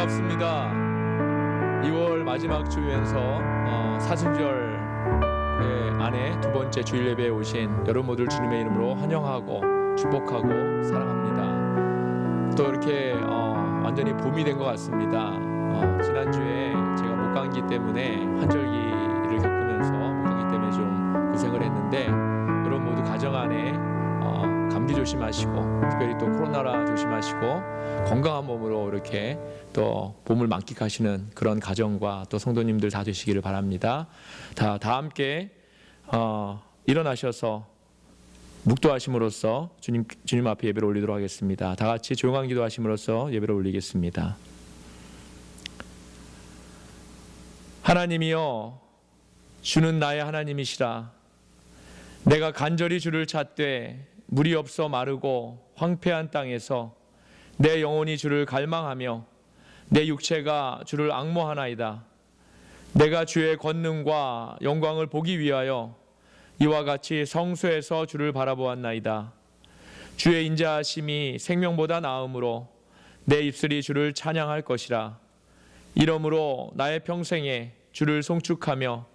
반갑습니다. 2월 마지막 주면서 사순절 안에 두 번째 주일 예배에 오신 여러분 모두를 주님의 이름으로 환영하고 축복하고 사랑합니다. 또 이렇게 완전히 봄이 된 것 같습니다. 지난주에 제가 목감기 때문에 환절기를 겪으면서 목감기 때문에 좀 고생을 했는데 여러분 모두 가정 안에 감기 조심하시고 특별히 또 코로나라 조심하시고 건강한 몸으로 이렇게 또 봄을 만끽하시는 그런 가정과 또 성도님들 다 되시기를 바랍니다. 다 함께 일어나셔서 묵도하심으로써 주님 앞에 예배를 올리도록 하겠습니다. 다 같이 조용한 기도하심으로써 예배를 올리겠습니다. 하나님이여, 주는 나의 하나님이시라. 내가 간절히 주를 찾되 물이 없어 마르고 황폐한 땅에서 내 영혼이 주를 갈망하며 내 육체가 주를 앙모하나이다. 내가 주의 권능과 영광을 보기 위하여 이와 같이 성소에서 주를 바라보았나이다. 주의 인자하심이 생명보다 나음으로 내 입술이 주를 찬양할 것이라. 이러므로 나의 평생에 주를 송축하며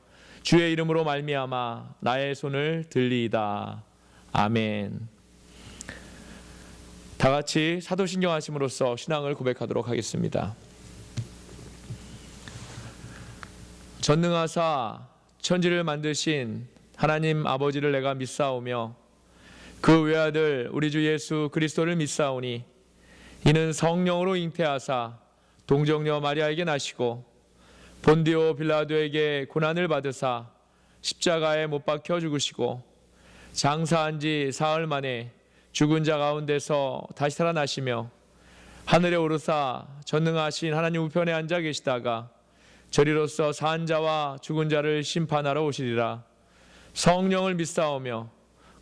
주의 이름으로 말미암아 나의 손을 들리이다. 아멘. 다 같이 사도신경 하심으로써 신앙을 고백하도록 하겠습니다. 전능하사 천지를 만드신 하나님 아버지를 내가 믿사오며 그 외아들 우리 주 예수 그리스도를 믿사오니 이는 성령으로 잉태하사 동정녀 마리아에게 나시고 본디오 빌라도에게 고난을 받으사 십자가에 못 박혀 죽으시고 장사한 지 사흘 만에 죽은 자 가운데서 다시 살아나시며 하늘에 오르사 전능하신 하나님 우편에 앉아 계시다가 저리로서 산 자와 죽은 자를 심판하러 오시리라. 성령을 믿사오며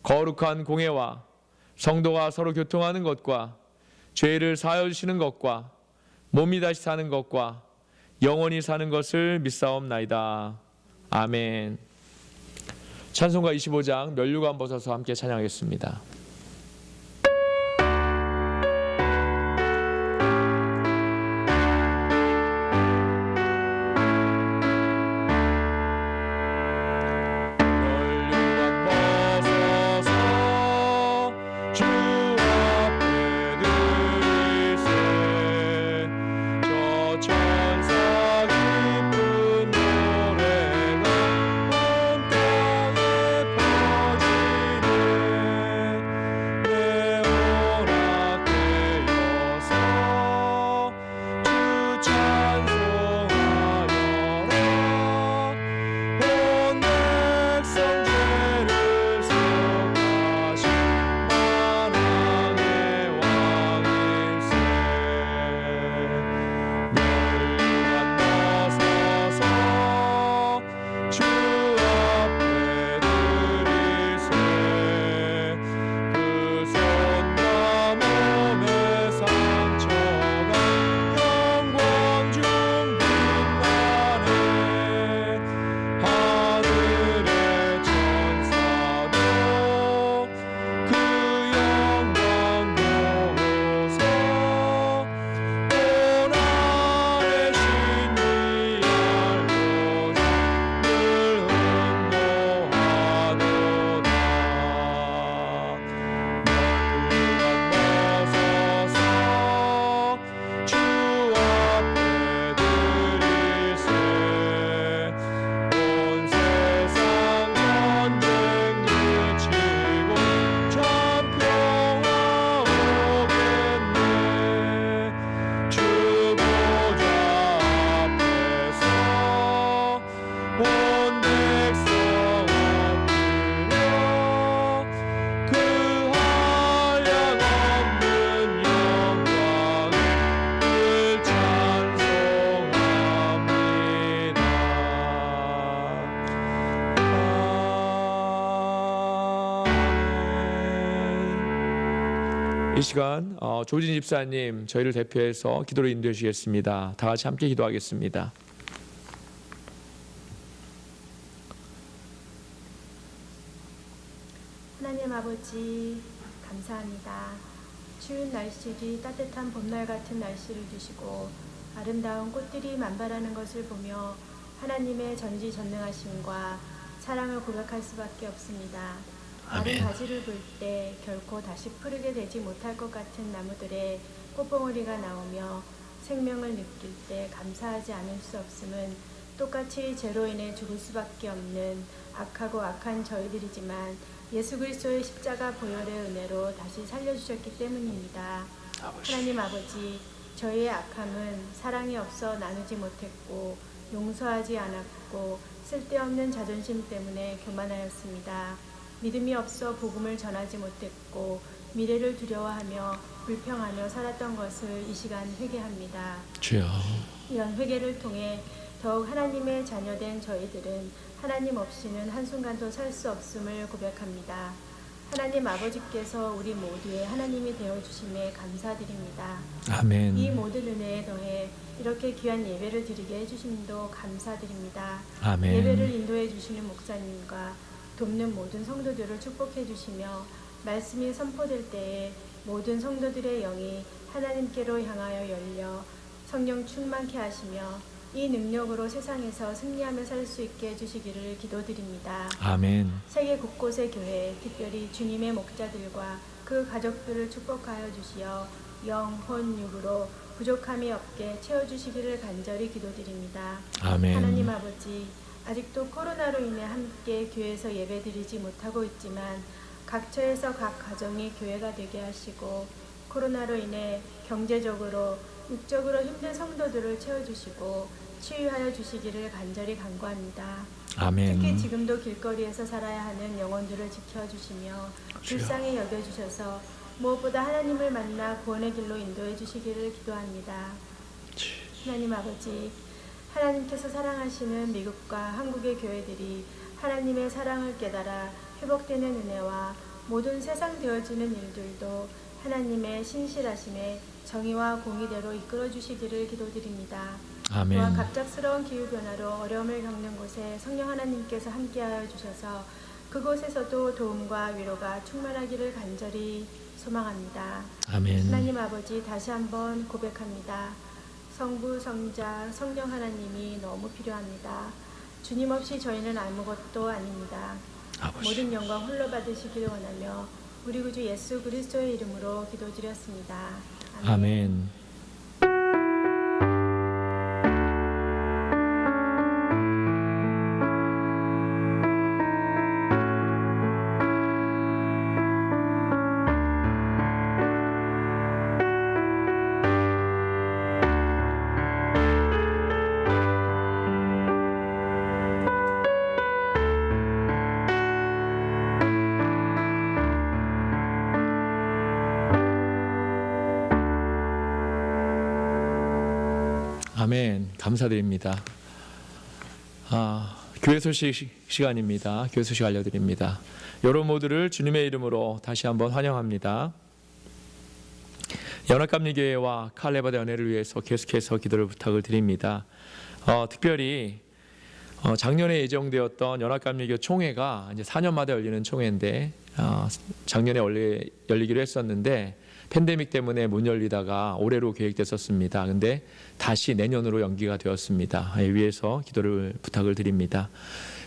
거룩한 공회와 성도가 서로 교통하는 것과 죄를 사하여 주시는 것과 몸이 다시 사는 것과 영원히 사는 것을 믿사옵나이다. 아멘. 찬송가 25장 면류관 벗어서 함께 찬양하겠습니다. 이 시간 조진 집사님 저희를 대표해서 기도로 인도해 주시겠습니다. 다 같이 함께 기도하겠습니다. 하나님 아버지 감사합니다. 추운 날씨지 따뜻한 봄날 같은 날씨를 주시고 아름다운 꽃들이 만발하는 것을 보며 하나님의 전지전능하심과 사랑을 고백할 수밖에 없습니다. 마른 아멘. 가지를 볼 때 결코 다시 푸르게 되지 못할 것 같은 나무들의 꽃봉오리가 나오며 생명을 느낄 때 감사하지 않을 수 없음은 똑같이 죄로 인해 죽을 수밖에 없는 악하고 악한 저희들이지만 예수 그리스도의 십자가 보혈의 은혜로 다시 살려주셨기 때문입니다. 하나님 아버지, 저희의 악함은 사랑이 없어 나누지 못했고 용서하지 않았고 쓸데없는 자존심 때문에 교만하였습니다. 믿음이 없어 복음을 전하지 못했고 미래를 두려워하며 불평하며 살았던 것을 이 시간 회개합니다. 주여. 이런 회개를 통해 더욱 하나님의 자녀된 저희들은 하나님 없이는 한순간도 살 수 없음을 고백합니다. 하나님 아버지께서 우리 모두의 하나님이 되어주심에 감사드립니다. 아멘. 이 모든 은혜에 더해 이렇게 귀한 예배를 드리게 해주심도 감사드립니다. 아멘. 예배를 인도해 주시는 목사님과 돕는 모든 성도들을 축복해 주시며 말씀이 선포될 때에 모든 성도들의 영이 하나님께로 향하여 열려 성령 충만케 하시며 이 능력으로 세상에서 승리하며 살 수 있게 해주시기를 기도드립니다. 아멘. 세계 곳곳의 교회, 특별히 주님의 목자들과 그 가족들을 축복하여 주시어 영, 혼, 육으로 부족함이 없게 채워주시기를 간절히 기도드립니다. 아멘. 하나님 아버지, 아직도 코로나로 인해 함께 교회에서 예배드리지 못하고 있지만 각처에서 각 가정이 교회가 되게 하시고 코로나로 인해 경제적으로 육적으로 힘든 성도들을 채워주시고 치유하여 주시기를 간절히 간구합니다. 아멘. 특히 지금도 길거리에서 살아야 하는 영혼들을 지켜주시며 불쌍히 여겨주셔서 무엇보다 하나님을 만나 구원의 길로 인도해 주시기를 기도합니다. 하나님 아버지, 하나님께서 사랑하시는 미국과 한국의 교회들이 하나님의 사랑을 깨달아 회복되는 은혜와 모든 세상 되어지는 일들도 하나님의 신실하심에 정의와 공의대로 이끌어 주시기를 기도드립니다. 아멘. 또한 갑작스러운 기후변화로 어려움을 겪는 곳에 성령 하나님께서 함께하여 주셔서 그곳에서도 도움과 위로가 충만하기를 간절히 소망합니다. 아멘. 하나님 아버지, 다시 한번 고백합니다. 성부, 성자, 성령 하나님이 너무 필요합니다. 주님 없이 저희는 아무것도 아닙니다. 아버지. 모든 영광 홀로 받으시기를 원하며 우리 구주 예수 그리스도의 이름으로 기도드렸습니다. 아멘. 아멘. 감사드립니다. 교회 소식 시간입니다. 교회 소식 알려드립니다. 여러분 모두를 주님의 이름으로 다시 한번 환영합니다. 연합감리교회와 칼레바다 연회를 위해서 계속해서 기도를 부탁을 드립니다. 특별히 작년에 예정되었던 연합감리교 총회가 이제 4년마다 열리는 총회인데 작년에 원래 열리기로 했었는데 팬데믹 때문에 못 열리다가 올해로 계획됐었습니다. 근데 다시 내년으로 연기가 되었습니다. 위해서 기도를 부탁을 드립니다.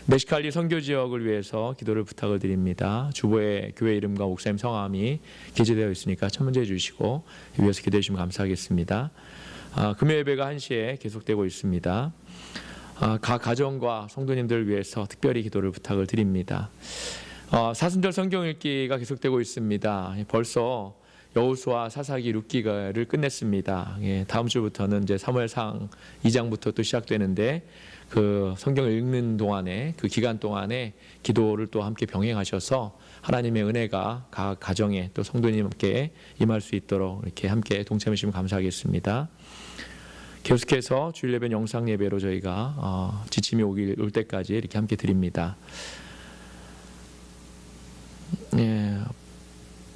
메시칼리 선교 지역을 위해서 기도를 부탁을 드립니다. 주보에 교회 이름과 목사님 성함이 기재되어 있으니까 첨부해 주시고 위해서 기도해 주시면 감사하겠습니다. 금요 예배가 1시에 계속되고 있습니다. 각 가정과 성도님들을 위해서 특별히 기도를 부탁을 드립니다. 사순절 성경 읽기가 계속되고 있습니다. 벌써 여호수아, 사사기, 룻기를 끝냈습니다. 다음 주부터는 이제 사무엘상 2장부터 또 시작되는데 그 성경을 읽는 동안에 그 기간 동안에 기도를 또 함께 병행하셔서 하나님의 은혜가 각 가정에 또 성도님께 임할 수 있도록 이렇게 함께 동참해 주시면 감사하겠습니다. 계속해서 주일 예배 영상 예배로 저희가 지침이 올 때까지 이렇게 함께 드립니다.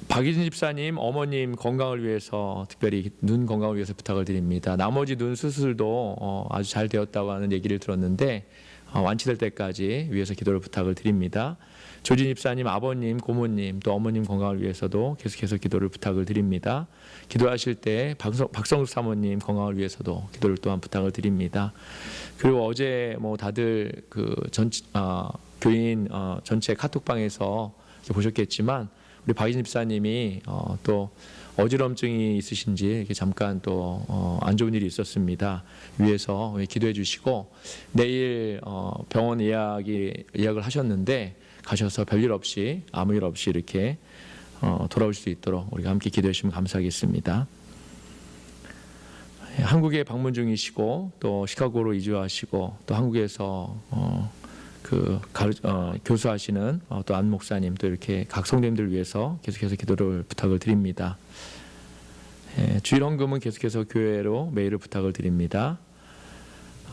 박희진 집사님 어머님 건강을 위해서 특별히 눈 건강을 위해서 부탁을 드립니다. 나머지 눈 수술도 아주 잘 되었다고 하는 얘기를 들었는데 완치될 때까지 위해서 기도를 부탁을 드립니다. 조진 집사님 아버님, 고모님, 또 어머님 건강을 위해서도 계속해서 기도를 부탁을 드립니다. 기도하실 때 박성숙 사모님 건강을 위해서도 기도를 또한 부탁을 드립니다. 그리고 어제 뭐 다들 그 교인 전체 카톡방에서 보셨겠지만 우리 박인 집사님이 또 어지럼증이 있으신지 이렇게 잠깐 또 안 좋은 일이 있었습니다. 위해서 기도해 주시고 내일 병원 예약을 하셨는데 가셔서 별일 없이 아무 일 없이 이렇게 돌아올 수 있도록 우리가 함께 기도해 주시면 감사하겠습니다. 한국에 방문 중이시고 또 시카고로 이주하시고 또 한국에서 교수하시는 또 안 목사님 또 이렇게 각 성도님들 위해서 계속해서 기도를 부탁을 드립니다. 주일 헌금은 계속해서 교회로 메일을 부탁을 드립니다.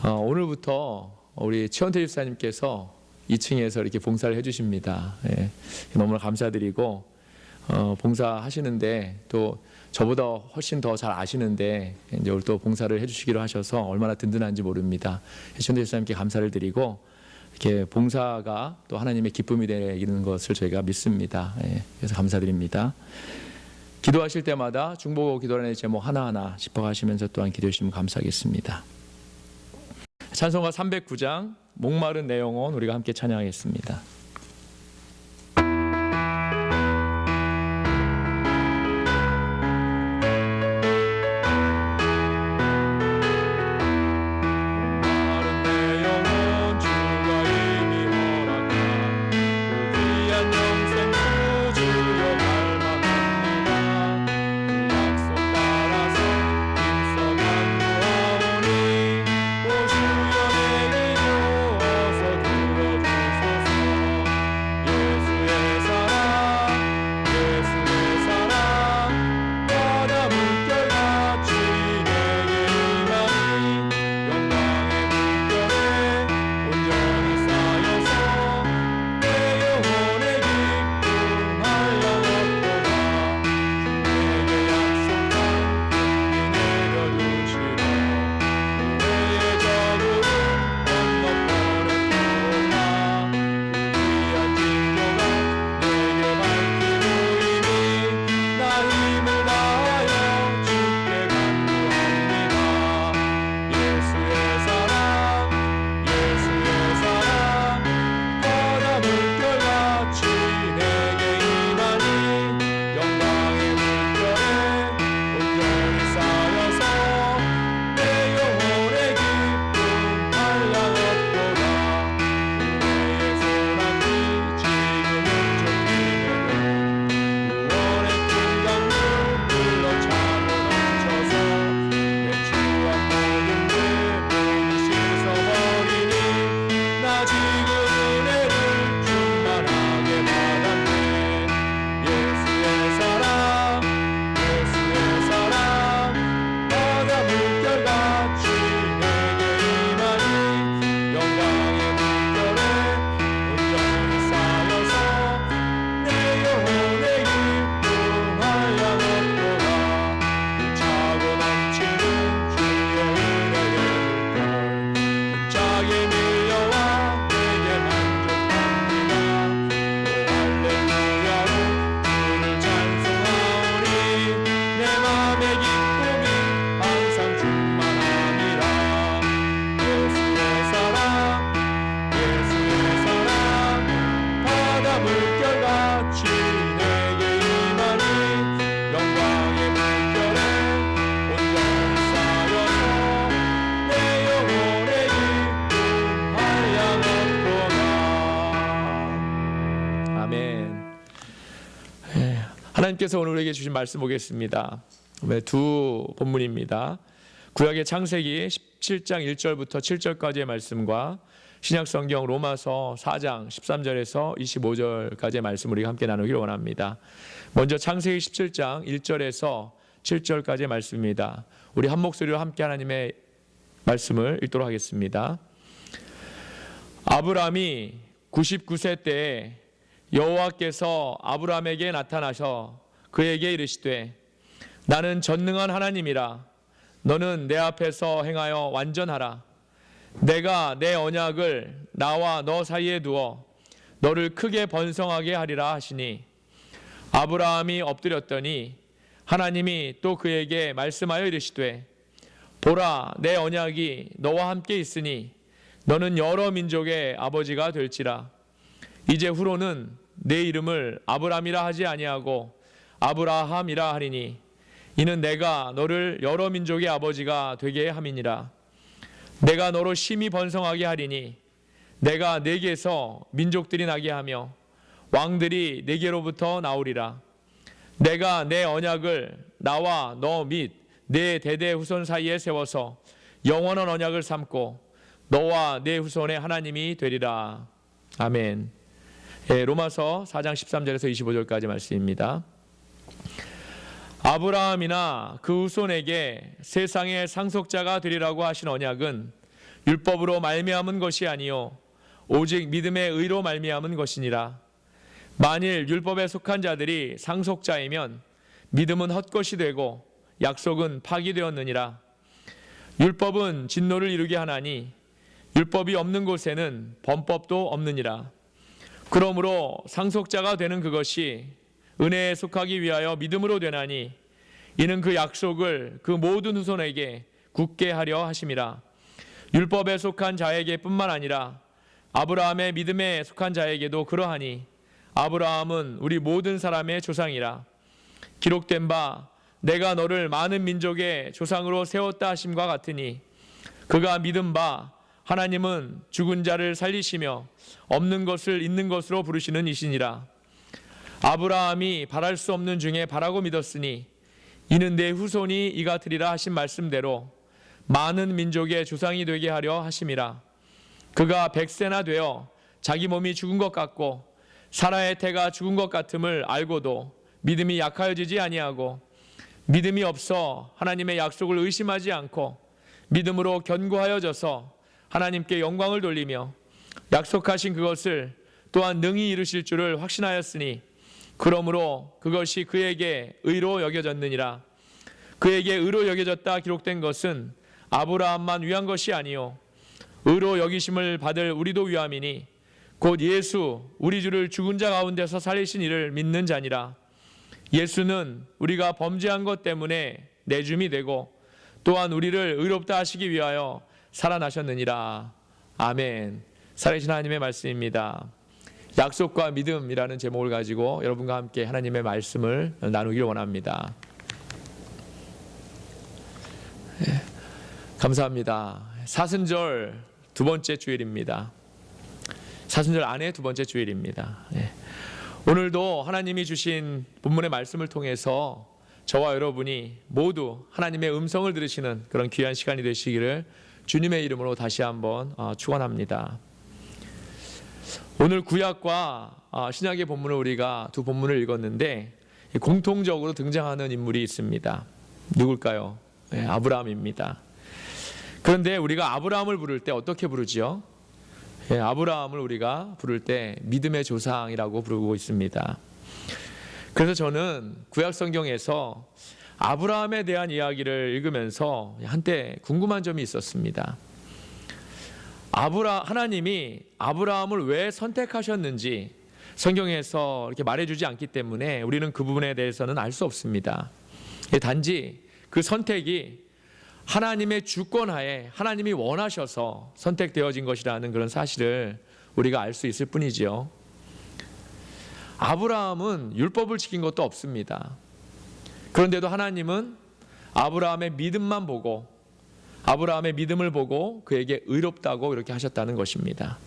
오늘부터 우리 최원태 집사님께서 2층에서 이렇게 봉사를 해주십니다. 너무나 감사드리고 봉사하시는데 또 저보다 훨씬 더 잘 아시는데 이제 오늘 또 봉사를 해주시기로 하셔서 얼마나 든든한지 모릅니다. 최원태 집사님께 감사를 드리고 이렇게 봉사가 또 하나님의 기쁨이 되는 것을 저희가 믿습니다. 그래서 감사드립니다. 기도하실 때마다 중보고 기도란의 제목 하나하나 짚어가시면서 또한 기도해 주시면 감사하겠습니다. 찬송가 309장 목마른 내 영혼 우리가 함께 찬양하겠습니다. 하나님께서 오늘 우리에게 주신 말씀 보겠습니다. 두 본문입니다. 구약의 창세기 17장 1절부터 7절까지의 말씀과 신약성경 로마서 4장 13절에서 25절까지의 말씀 우리가 함께 나누기를 원합니다. 먼저 창세기 17장 1절에서 7절까지의 말씀입니다. 우리 한 목소리로 함께 하나님의 말씀을 읽도록 하겠습니다. 아브람이 99세 때에 여호와께서 아브람에게 나타나셔 그에게 이르시되 나는 전능한 하나님이라 너는 내 앞에서 행하여 완전하라. 내가 내 언약을 나와 너 사이에 두어 너를 크게 번성하게 하리라 하시니 아브라함이 엎드렸더니 하나님이 또 그에게 말씀하여 이르시되 보라 내 언약이 너와 함께 있으니 너는 여러 민족의 아버지가 될지라. 이제 후로는 내 이름을 아브람이라 하지 아니하고 아브라함이라 하리니 이는 내가 너를 여러 민족의 아버지가 되게 함이니라. 내가 너로 심히 번성하게 하리니 내가 네게서 민족들이 나게 하며 왕들이 네게로부터 나오리라. 내가 내 언약을 나와 너 및 내 대대 후손 사이에 세워서 영원한 언약을 삼고 너와 내 후손의 하나님이 되리라. 아멘. 로마서 4장 13절에서 25절까지 말씀입니다. 아브라함이나 그 후손에게 세상의 상속자가 되리라고 하신 언약은 율법으로 말미암은 것이 아니요 오직 믿음의 의로 말미암은 것이니라. 만일 율법에 속한 자들이 상속자이면 믿음은 헛것이 되고 약속은 파기되었느니라. 율법은 진노를 이루게 하나니 율법이 없는 곳에는 범법도 없느니라. 그러므로 상속자가 되는 그것이 은혜에 속하기 위하여 믿음으로 되나니 이는 그 약속을 그 모든 후손에게 굳게 하려 하심이라. 율법에 속한 자에게 뿐만 아니라 아브라함의 믿음에 속한 자에게도 그러하니 아브라함은 우리 모든 사람의 조상이라. 기록된 바 내가 너를 많은 민족의 조상으로 세웠다 하심과 같으니 그가 믿은 바 하나님은 죽은 자를 살리시며 없는 것을 있는 것으로 부르시는 이시니라. 아브라함이 바랄 수 없는 중에 바라고 믿었으니 이는 내 후손이 이가 되리라 하신 말씀대로 많은 민족의 조상이 되게 하려 하심이라. 그가 100세나 되어 자기 몸이 죽은 것 같고 사라의 태가 죽은 것 같음을 알고도 믿음이 약하여지지 아니하고 믿음이 없어 하나님의 약속을 의심하지 않고 믿음으로 견고하여져서 하나님께 영광을 돌리며 약속하신 그것을 또한 능히 이루실 줄을 확신하였으니 그러므로 그것이 그에게 의로 여겨졌느니라. 그에게 의로 여겨졌다 기록된 것은 아브라함만 위한 것이 아니요 의로 여기심을 받을 우리도 위함이니 곧 예수 우리 주를 죽은 자 가운데서 살리신 이를 믿는 자니라. 예수는 우리가 범죄한 것 때문에 내줌이 되고 또한 우리를 의롭다 하시기 위하여 살아나셨느니라. 아멘. 살아계신 하나님의 말씀입니다. 약속과 믿음이라는 제목을 가지고 여러분과 함께 하나님의 말씀을 나누기를 원합니다. 감사합니다. 사순절 두 번째 주일입니다. 사순절 안에 두 번째 주일입니다. 오늘도 하나님이 주신 본문의 말씀을 통해서 저와 여러분이 모두 하나님의 음성을 들으시는 그런 귀한 시간이 되시기를 주님의 이름으로 다시 한번 축원합니다. 오늘 구약과 신약의 본문을 우리가 두 본문을 읽었는데 공통적으로 등장하는 인물이 있습니다. 누굴까요? 아브라함입니다. 그런데 우리가 아브라함을 부를 때 어떻게 부르지요? 아브라함을 우리가 부를 때 믿음의 조상이라고 부르고 있습니다. 그래서 저는 구약 성경에서 아브라함에 대한 이야기를 읽으면서 한때 궁금한 점이 있었습니다. 하나님이 아브라함을 왜 선택하셨는지 성경에서 이렇게 말해주지 않기 때문에 우리는 그 부분에 대해서는 알 수 없습니다. 단지 그 선택이 하나님의 주권하에 하나님이 원하셔서 선택되어진 것이라는 그런 사실을 우리가 알 수 있을 뿐이지요. 아브라함은 율법을 지킨 것도 없습니다. 그런데도 하나님은 아브라함의 믿음만 보고 아브라함의 믿음을 보고 그에게 의롭다고 이렇게 하셨다는 것입니다.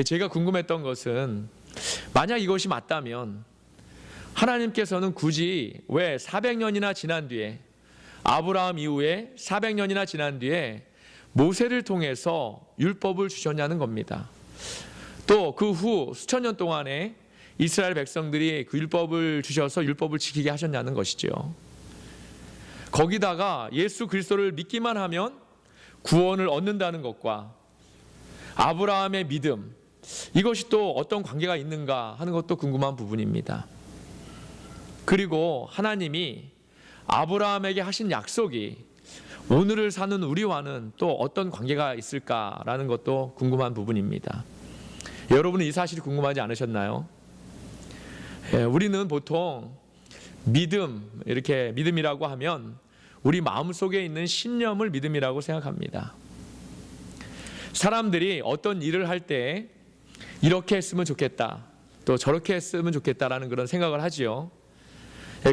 제가 궁금했던 것은 만약 이것이 맞다면 하나님께서는 굳이 왜 400년이나 지난 뒤에 아브라함 이후에 400년이나 지난 뒤에 모세를 통해서 율법을 주셨냐는 겁니다. 또 그 후 수천 년 동안에 이스라엘 백성들이 그 율법을 주셔서 율법을 지키게 하셨냐는 것이죠. 거기다가 예수 그리스도를 믿기만 하면 구원을 얻는다는 것과 아브라함의 믿음, 이것이 또 어떤 관계가 있는가 하는 것도 궁금한 부분입니다. 그리고 하나님이 아브라함에게 하신 약속이 오늘을 사는 우리와는 또 어떤 관계가 있을까라는 것도 궁금한 부분입니다. 여러분은 이 사실이 궁금하지 않으셨나요? 우리는 보통 이렇게 믿음이라고 하면 우리 마음속에 있는 신념을 믿음이라고 생각합니다. 사람들이 어떤 일을 할 때 이렇게 했으면 좋겠다, 또 저렇게 했으면 좋겠다라는 그런 생각을 하지요.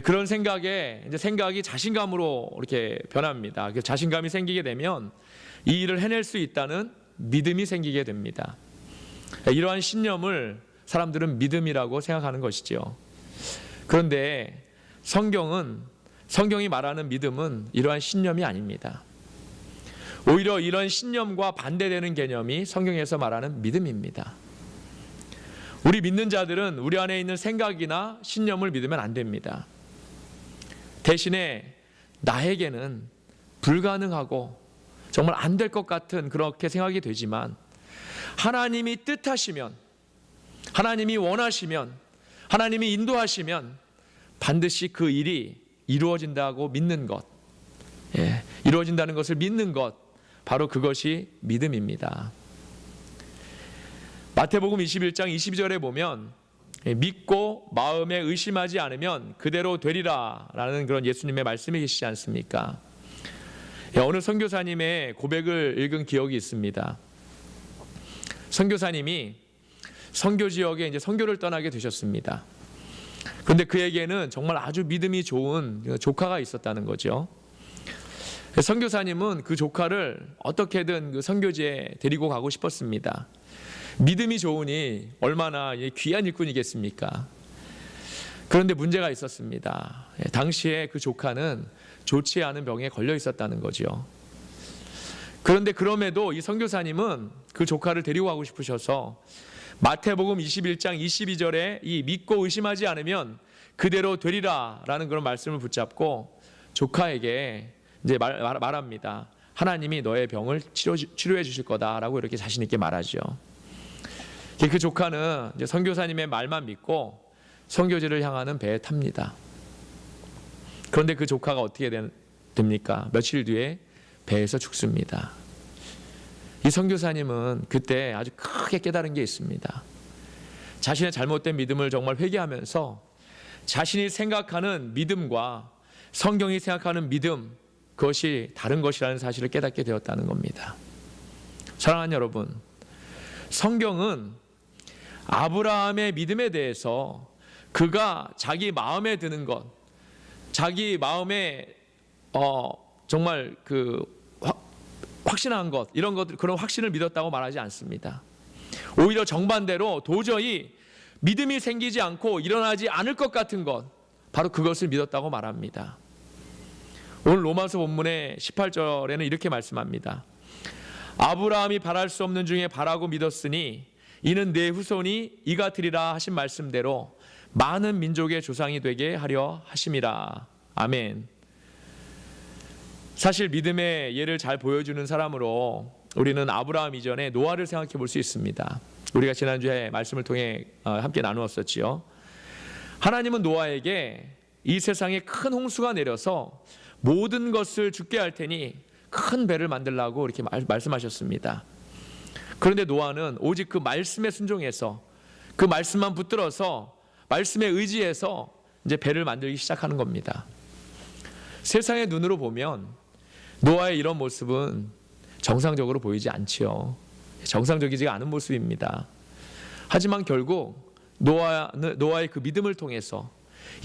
그런 생각이 자신감으로 이렇게 변합니다. 그래서 자신감이 생기게 되면 이 일을 해낼 수 있다는 믿음이 생기게 됩니다. 이러한 신념을 사람들은 믿음이라고 생각하는 것이죠. 그런데 성경이 말하는 믿음은 이러한 신념이 아닙니다. 오히려 이런 신념과 반대되는 개념이 성경에서 말하는 믿음입니다. 우리 믿는 자들은 우리 안에 있는 생각이나 신념을 믿으면 안 됩니다. 대신에 나에게는 불가능하고 정말 안 될 것 같은 그렇게 생각이 되지만 하나님이 뜻하시면, 하나님이 원하시면, 하나님이 인도하시면 반드시 그 일이 이루어진다고 믿는 것, 이루어진다는 것을 믿는 것, 바로 그것이 믿음입니다. 마태복음 21장 22절에 보면 믿고 마음에 의심하지 않으면 그대로 되리라 라는 그런 예수님의 말씀이 계시지 않습니까? 어느 선교사님의 고백을 읽은 기억이 있습니다. 선교사님이 선교 지역에 이제 선교를 떠나게 되셨습니다. 그런데 그에게는 정말 아주 믿음이 좋은 조카가 있었다는 거죠. 선교사님은 그 조카를 어떻게든 그 선교지에 데리고 가고 싶었습니다. 믿음이 좋으니 얼마나 귀한 일꾼이겠습니까? 그런데 문제가 있었습니다. 당시에 그 조카는 좋지 않은 병에 걸려 있었다는 거죠. 그런데 그럼에도 이 선교사님은 그 조카를 데리고 가고 싶으셔서 마태복음 21장 22절에 이 믿고 의심하지 않으면 그대로 되리라 라는 그런 말씀을 붙잡고 조카에게 이제 말합니다. 하나님이 너의 병을 치료해 주실 거다라고 이렇게 자신 있게 말하죠. 그 조카는 이제 선교사님의 말만 믿고 선교지를 향하는 배에 탑니다. 그런데 그 조카가 어떻게 됩니까? 며칠 뒤에 배에서 죽습니다. 이 선교사님은 그때 아주 크게 깨달은 게 있습니다. 자신의 잘못된 믿음을 정말 회개하면서 자신이 생각하는 믿음과 성경이 생각하는 믿음, 그것이 다른 것이라는 사실을 깨닫게 되었다는 겁니다. 사랑하는 여러분, 성경은 아브라함의 믿음에 대해서 그가 자기 마음에 드는 것, 자기 마음에 정말 확신한 것, 이런 것들, 그런 확신을 믿었다고 말하지 않습니다. 오히려 정반대로 도저히 믿음이 생기지 않고 일어나지 않을 것 같은 것, 바로 그것을 믿었다고 말합니다. 오늘 로마서 본문의 18절에는 이렇게 말씀합니다. 아브라함이 바랄 수 없는 중에 바라고 믿었으니 이는 내 후손이 이 같으리라 하신 말씀대로 많은 민족의 조상이 되게 하려 하심이라. 아멘. 사실 믿음의 예를 잘 보여주는 사람으로 우리는 아브라함 이전에 노아를 생각해 볼 수 있습니다. 우리가 지난주에 말씀을 통해 함께 나누었었지요. 하나님은 노아에게 이 세상에 큰 홍수가 내려서 모든 것을 죽게 할 테니 큰 배를 만들라고 이렇게 말씀하셨습니다. 그런데 노아는 오직 그 말씀에 순종해서 그 말씀만 붙들어서 말씀에 의지해서 이제 배를 만들기 시작하는 겁니다. 세상의 눈으로 보면 노아의 이런 모습은 정상적으로 보이지 않지요. 정상적이지 않은 모습입니다. 하지만 결국 노아의 그 믿음을 통해서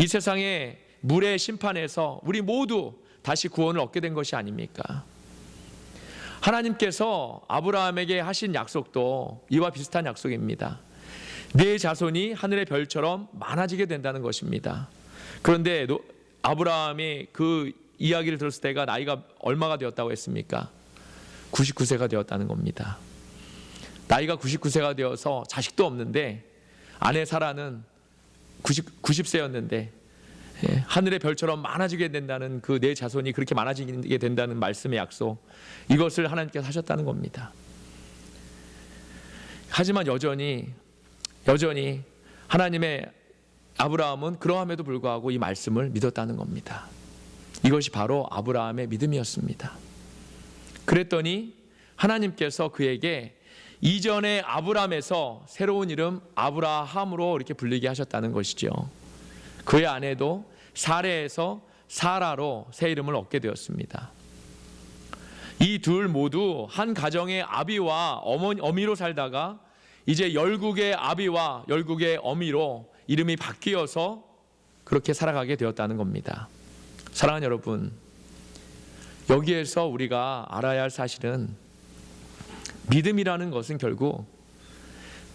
이 세상의 물의 심판에서 우리 모두 다시 구원을 얻게 된 것이 아닙니까? 하나님께서 아브라함에게 하신 약속도 이와 비슷한 약속입니다. 네 자손이 하늘의 별처럼 많아지게 된다는 것입니다. 그런데 아브라함이 그 이야기를 들었을 때가 나이가 얼마가 되었다고 했습니까? 99세가 되었다는 겁니다. 나이가 99세가 되어서 자식도 없는데 아내 사라는 90세였는데 하늘의 별처럼 많아지게 된다는 그 네 자손이 그렇게 많아지게 된다는 말씀의 약속, 이것을 하나님께서 하셨다는 겁니다. 하지만 여전히 하나님의 아브라함은 그러함에도 불구하고 이 말씀을 믿었다는 겁니다. 이것이 바로 아브라함의 믿음이었습니다. 그랬더니 하나님께서 그에게 이전의 아브람에서 새로운 이름 아브라함으로 이렇게 불리게 하셨다는 것이죠. 그의 아내도 사레에서 사라로 새 이름을 얻게 되었습니다. 이 둘 모두 한 가정의 아비와 어미로 살다가 이제 열국의 아비와 열국의 어미로 이름이 바뀌어서 그렇게 살아가게 되었다는 겁니다. 사랑하는 여러분, 여기에서 우리가 알아야 할 사실은 믿음이라는 것은 결국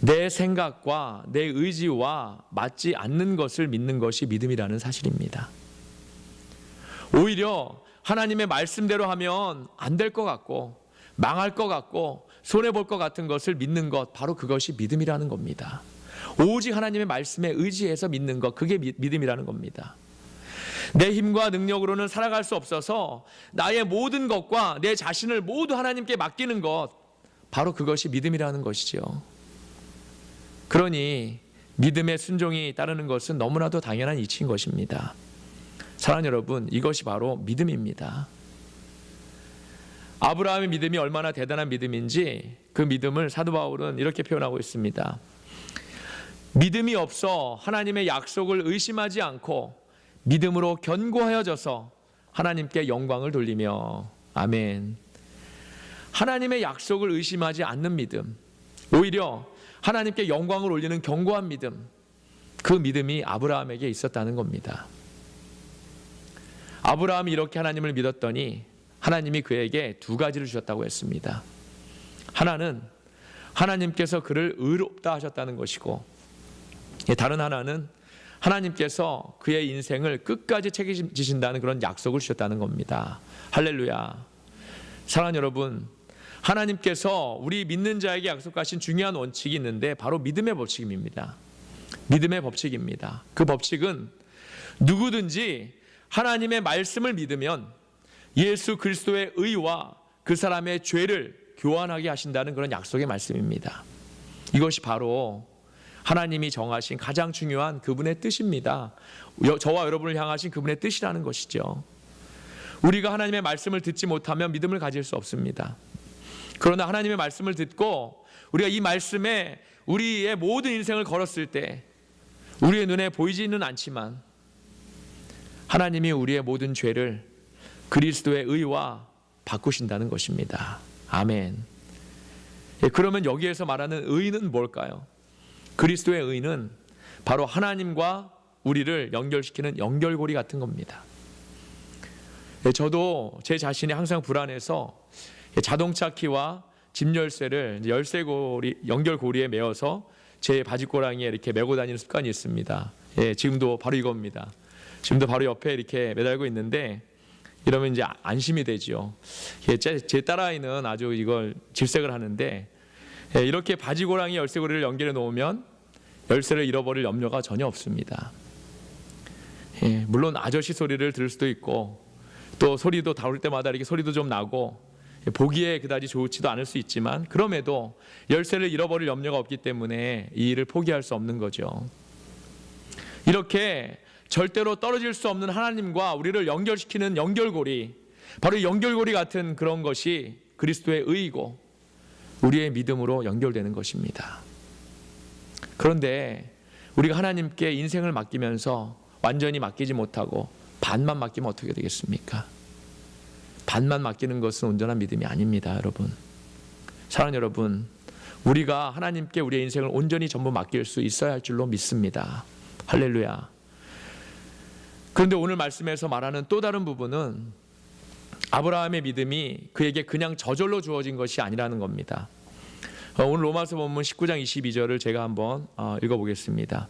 내 생각과 내 의지와 맞지 않는 것을 믿는 것이 믿음이라는 사실입니다. 오히려 하나님의 말씀대로 하면 안 될 것 같고 망할 것 같고 손해볼 것 같은 것을 믿는 것, 바로 그것이 믿음이라는 겁니다. 오직 하나님의 말씀에 의지해서 믿는 것, 그게 믿음이라는 겁니다. 내 힘과 능력으로는 살아갈 수 없어서 나의 모든 것과 내 자신을 모두 하나님께 맡기는 것, 바로 그것이 믿음이라는 것이죠. 그러니 믿음의 순종이 따르는 것은 너무나도 당연한 이치인 것입니다. 사랑하는 여러분, 이것이 바로 믿음입니다. 아브라함의 믿음이 얼마나 대단한 믿음인지 그 믿음을 사도 바울은 이렇게 표현하고 있습니다. 믿음이 없어 하나님의 약속을 의심하지 않고 믿음으로 견고하여져서 하나님께 영광을 돌리며. 아멘. 하나님의 약속을 의심하지 않는 믿음, 오히려 하나님께 영광을 올리는 견고한 믿음, 그 믿음이 아브라함에게 있었다는 겁니다. 아브라함이 이렇게 하나님을 믿었더니 하나님이 그에게 두 가지를 주셨다고 했습니다. 하나는 하나님께서 그를 의롭다 하셨다는 것이고, 다른 하나는 하나님께서 그의 인생을 끝까지 책임지신다는 그런 약속을 주셨다는 겁니다. 할렐루야. 사랑하는 여러분, 하나님께서 우리 믿는 자에게 약속하신 중요한 원칙이 있는데 바로 믿음의 법칙입니다. 믿음의 법칙입니다. 그 법칙은 누구든지 하나님의 말씀을 믿으면 예수 그리스도의 의와 그 사람의 죄를 교환하게 하신다는 그런 약속의 말씀입니다. 이것이 바로 하나님이 정하신 가장 중요한 그분의 뜻입니다. 저와 여러분을 향하신 그분의 뜻이라는 것이죠. 우리가 하나님의 말씀을 듣지 못하면 믿음을 가질 수 없습니다. 그러나 하나님의 말씀을 듣고 우리가 이 말씀에 우리의 모든 인생을 걸었을 때 우리의 눈에 보이지는 않지만 하나님이 우리의 모든 죄를 그리스도의 의와 바꾸신다는 것입니다. 아멘. 그러면 여기에서 말하는 의는 뭘까요? 그리스도의 의는 바로 하나님과 우리를 연결시키는 연결고리 같은 겁니다. 저도 제 자신이 항상 불안해서 자동차 키와 집 열쇠를 열쇠고리, 연결고리에 매어서 제 바지꼬랑이에 이렇게 메고 다니는 습관이 있습니다. 지금도 바로 이겁니다. 지금도 바로 옆에 이렇게 매달고 있는데 이러면 이제 안심이 되죠. 제 딸아이는 아주 이걸 질색을 하는데 이렇게 바지고랑이 열쇠고리를 연결해 놓으면 열쇠를 잃어버릴 염려가 전혀 없습니다. 물론 아저씨 소리를 들을 수도 있고 또 소리도 다룰 때마다 이렇게 소리도 좀 나고 보기에 그다지 좋지도 않을 수 있지만 그럼에도 열쇠를 잃어버릴 염려가 없기 때문에 이 일을 포기할 수 없는 거죠. 이렇게 절대로 떨어질 수 없는 하나님과 우리를 연결시키는 연결고리, 바로 연결고리 같은 그런 것이 그리스도의 의이고 우리의 믿음으로 연결되는 것입니다. 그런데 우리가 하나님께 인생을 맡기면서 완전히 맡기지 못하고 반만 맡기면 어떻게 되겠습니까? 반만 맡기는 것은 온전한 믿음이 아닙니다, 여러분. 사랑하는 여러분, 우리가 하나님께 우리의 인생을 온전히 전부 맡길 수 있어야 할 줄로 믿습니다. 할렐루야. 그런데 오늘 말씀에서 말하는 또 다른 부분은 아브라함의 믿음이 그에게 그냥 저절로 주어진 것이 아니라는 겁니다. 오늘 로마서 본문 19장 22절을 제가 한번 읽어보겠습니다.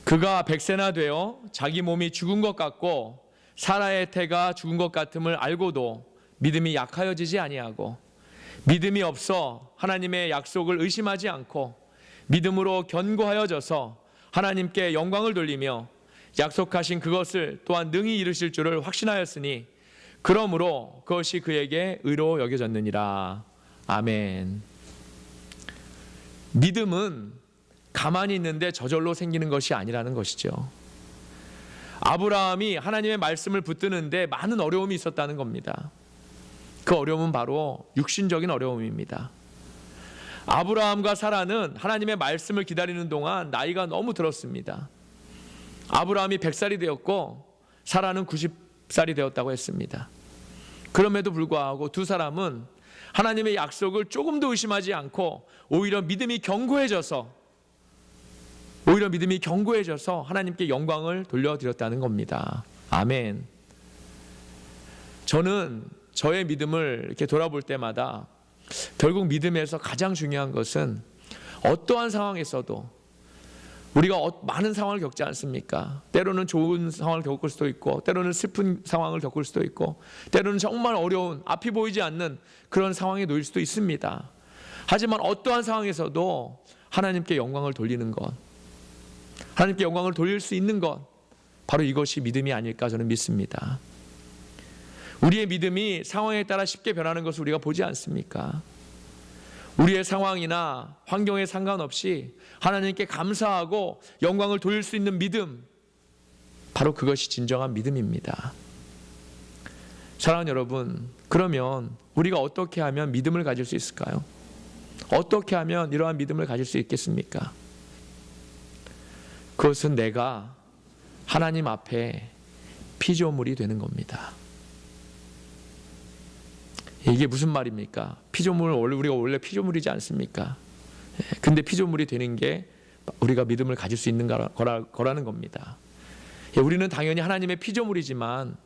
그가 100세나 되어 자기 몸이 죽은 것 같고 사라의 태가 죽은 것 같음을 알고도 믿음이 약하여지지 아니하고 믿음이 없어 하나님의 약속을 의심하지 않고 믿음으로 견고하여져서 하나님께 영광을 돌리며 약속하신 그것을 또한 능히 이루실 줄을 확신하였으니 그러므로 그것이 그에게 의로 여겨졌느니라. 아멘. 믿음은 가만히 있는데 저절로 생기는 것이 아니라는 것이죠. 아브라함이 하나님의 말씀을 붙드는데 많은 어려움이 있었다는 겁니다. 그 어려움은 바로 육신적인 어려움입니다. 아브라함과 사라는 하나님의 말씀을 기다리는 동안 나이가 너무 들었습니다. 아브라함이 100살이 되었고 사라는 90살이 되었다고 했습니다. 그럼에도 불구하고 두 사람은 하나님의 약속을 조금도 의심하지 않고 오히려 믿음이 견고해져서 하나님께 영광을 돌려드렸다는 겁니다. 아멘. 저는 저의 믿음을 이렇게 돌아볼 때마다 결국 믿음에서 가장 중요한 것은 어떠한 상황에서도 우리가 많은 상황을 겪지 않습니까? 때로는 좋은 상황을 겪을 수도 있고, 때로는 슬픈 상황을 겪을 수도 있고, 때로는 정말 어려운, 앞이 보이지 않는 그런 상황에 놓일 수도 있습니다. 하지만 어떠한 상황에서도 하나님께 영광을 돌리는 것, 하나님께 영광을 돌릴 수 있는 것, 바로 이것이 믿음이 아닐까 저는 믿습니다. 우리의 믿음이 상황에 따라 쉽게 변하는 것을 우리가 보지 않습니까? 우리의 상황이나 환경에 상관없이 하나님께 감사하고 영광을 돌릴 수 있는 믿음, 바로 그것이 진정한 믿음입니다. 사랑하는 여러분, 그러면 우리가 어떻게 하면 믿음을 가질 수 있을까요? 어떻게 하면 이러한 믿음을 가질 수 있겠습니까? 그것은 내가 하나님 앞에 피조물이 되는 겁니다. 이게 무슨 말입니까? 우리가 원래 피조물이지 않습니까? 근데 피조물이 되는 게 우리가 믿음을 가질 수 있는 거라는 겁니다. 우리는 당연히 하나님의 피조물이지만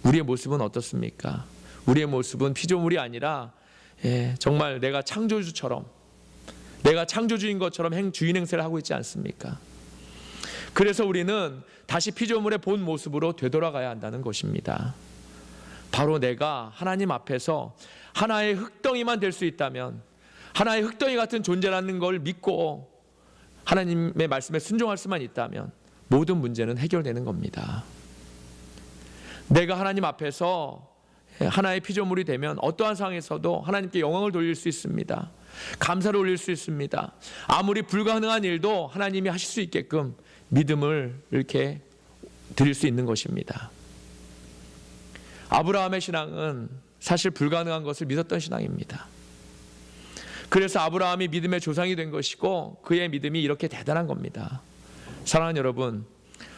우리의 모습은 어떻습니까? 우리의 모습은 피조물이 아니라 정말 내가 창조주인 것처럼 주인 행세를 하고 있지 않습니까? 그래서 우리는 다시 피조물의 본 모습으로 되돌아가야 한다는 것입니다. 바로 내가 하나님 앞에서 하나의 흙덩이만 될 수 있다면, 하나의 흙덩이 같은 존재라는 걸 믿고 하나님의 말씀에 순종할 수만 있다면 모든 문제는 해결되는 겁니다. 내가 하나님 앞에서 하나의 피조물이 되면 어떠한 상황에서도 하나님께 영광을 돌릴 수 있습니다. 감사를 올릴 수 있습니다. 아무리 불가능한 일도 하나님이 하실 수 있게끔 믿음을 이렇게 드릴 수 있는 것입니다. 아브라함의 신앙은 사실 불가능한 것을 믿었던 신앙입니다. 그래서 아브라함이 믿음의 조상이 된 것이고 그의 믿음이 이렇게 대단한 겁니다. 사랑하는 여러분,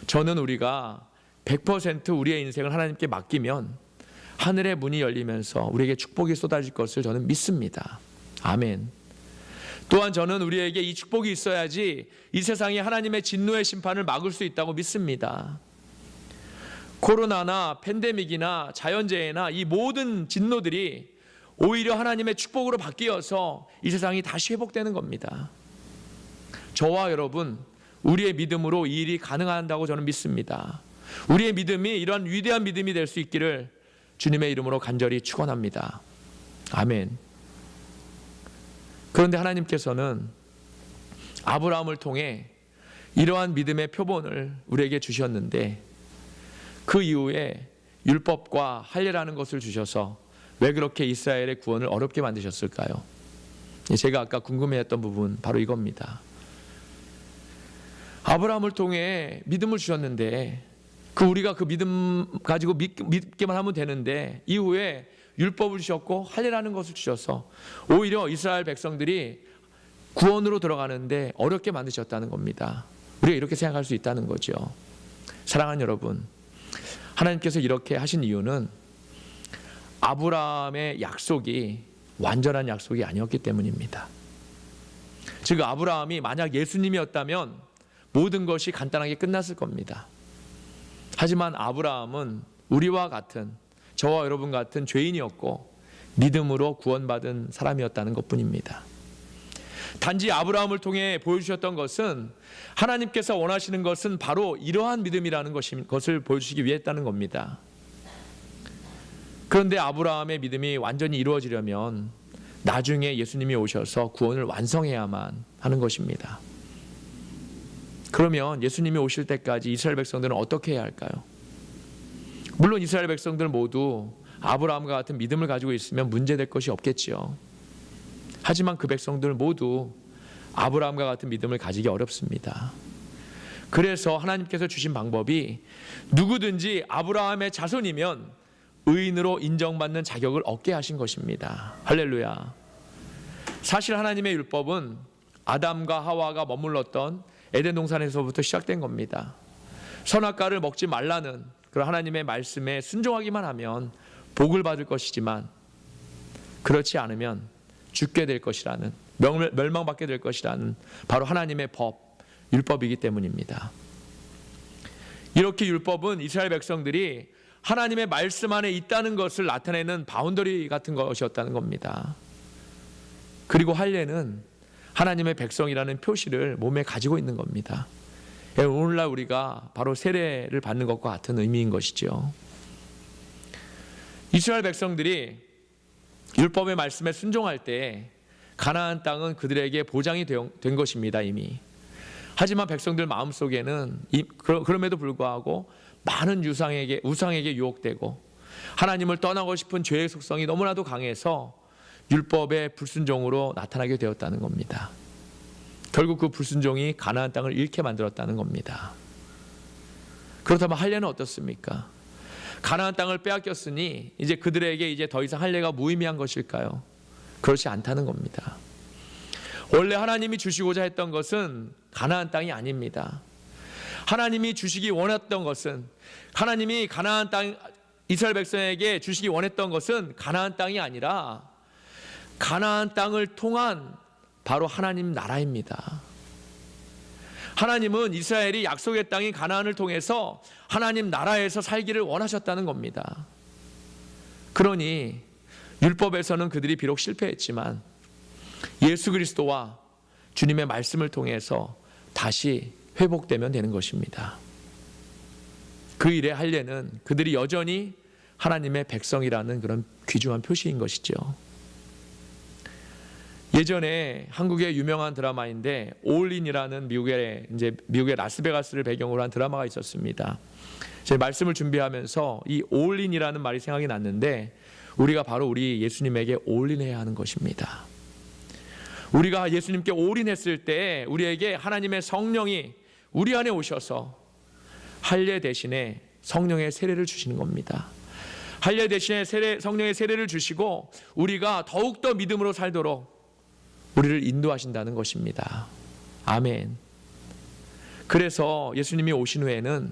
저는 우리가 100% 우리의 인생을 하나님께 맡기면 하늘의 문이 열리면서 우리에게 축복이 쏟아질 것을 저는 믿습니다. 아멘. 또한 저는 우리에게 이 축복이 있어야지 이 세상이 하나님의 진노의 심판을 막을 수 있다고 믿습니다. 코로나나 팬데믹이나 자연재해나 이 모든 진노들이 오히려 하나님의 축복으로 바뀌어서 이 세상이 다시 회복되는 겁니다. 저와 여러분, 우리의 믿음으로 이 일이 가능한다고 저는 믿습니다. 우리의 믿음이 이러한 위대한 믿음이 될 수 있기를 주님의 이름으로 간절히 축원합니다. 아멘. 그런데 하나님께서는 아브라함을 통해 이러한 믿음의 표본을 우리에게 주셨는데 그 이후에 율법과 할례라는 것을 주셔서 왜 그렇게 이스라엘의 구원을 어렵게 만드셨을까요? 제가 아까 궁금해했던 부분 바로 이겁니다. 아브라함을 통해 믿음을 주셨는데 우리가 그 믿음 가지고 믿기만 하면 되는데 이후에 율법을 주셨고 할례라는 것을 주셔서 오히려 이스라엘 백성들이 구원으로 들어가는데 어렵게 만드셨다는 겁니다. 우리가 이렇게 생각할 수 있다는 거죠. 사랑하는 여러분, 하나님께서 이렇게 하신 이유는 아브라함의 약속이 완전한 약속이 아니었기 때문입니다. 즉 아브라함이 만약 예수님이었다면 모든 것이 간단하게 끝났을 겁니다. 하지만 아브라함은 우리와 같은, 저와 여러분 같은 죄인이었고 믿음으로 구원받은 사람이었다는 것뿐입니다. 단지 아브라함을 통해 보여주셨던 것은 하나님께서 원하시는 것은 바로 이러한 믿음이라는 것을 보여주시기 위해 했다는 겁니다. 그런데 아브라함의 믿음이 완전히 이루어지려면 나중에 예수님이 오셔서 구원을 완성해야만 하는 것입니다. 그러면 예수님이 오실 때까지 이스라엘 백성들은 어떻게 해야 할까요? 물론 이스라엘 백성들 모두 아브라함과 같은 믿음을 가지고 있으면 문제될 것이 없겠지요. 하지만 그 백성들 모두 아브라함과 같은 믿음을 가지기 어렵습니다. 그래서 하나님께서 주신 방법이 누구든지 아브라함의 자손이면 의인으로 인정받는 자격을 얻게 하신 것입니다. 할렐루야. 사실 하나님의 율법은 아담과 하와가 머물렀던 에덴 동산에서부터 시작된 겁니다. 선악과를 먹지 말라는 그런 하나님의 말씀에 순종하기만 하면 복을 받을 것이지만 그렇지 않으면 죽게 될 것이라는, 멸망받게 될 것이라는 바로 하나님의 법, 율법이기 때문입니다. 이렇게 율법은 이스라엘 백성들이 하나님의 말씀 안에 있다는 것을 나타내는 바운더리 같은 것이었다는 겁니다. 그리고 할례는 하나님의 백성이라는 표시를 몸에 가지고 있는 겁니다. 오늘날 우리가 바로 세례를 받는 것과 같은 의미인 것이죠. 이스라엘 백성들이 율법의 말씀에 순종할 때 가나안 땅은 그들에게 보장이 된 것입니다, 이미. 하지만 백성들 마음속에는 그럼에도 불구하고 많은 우상에게 유혹되고 하나님을 떠나고 싶은 죄의 속성이 너무나도 강해서 율법의 불순종으로 나타나게 되었다는 겁니다. 결국 그 불순종이 가나안 땅을 잃게 만들었다는 겁니다. 그렇다면 할례는 어떻습니까? 가나안 땅을 빼앗겼으니 이제 그들에게 이제 더 이상 할례가 무의미한 것일까요? 그렇지 않다는 겁니다. 원래 하나님이 주시고자 했던 것은 가나안 땅이 아닙니다. 하나님이 주시기 원했던 것은, 하나님이 가나안 땅, 이스라엘 백성에게 주시기 원했던 것은 가나안 땅이 아니라 가나안 땅을 통한 바로 하나님 나라입니다. 하나님은 이스라엘이 약속의 땅인 가나안을 통해서 하나님 나라에서 살기를 원하셨다는 겁니다. 그러니 율법에서는 그들이 비록 실패했지만 예수 그리스도와 주님의 말씀을 통해서 다시 회복되면 되는 것입니다. 그 일의 할례는 그들이 여전히 하나님의 백성이라는 그런 귀중한 표시인 것이죠. 예전에 한국의 유명한 드라마인데 올인이라는 미국의 라스베가스를 배경으로 한 드라마가 있었습니다. 제 말씀을 준비하면서 이 올인이라는 말이 생각이 났는데 우리가 바로 우리 예수님에게 올인해야 하는 것입니다. 우리가 예수님께 올인했을 때 우리에게 하나님의 성령이 우리 안에 오셔서 할례 대신에 성령의 세례를 주시는 겁니다. 할례 대신에 성령의 세례를 주시고 우리가 더욱더 믿음으로 살도록 우리를 인도하신다는 것입니다. 아멘. 그래서 예수님이 오신 후에는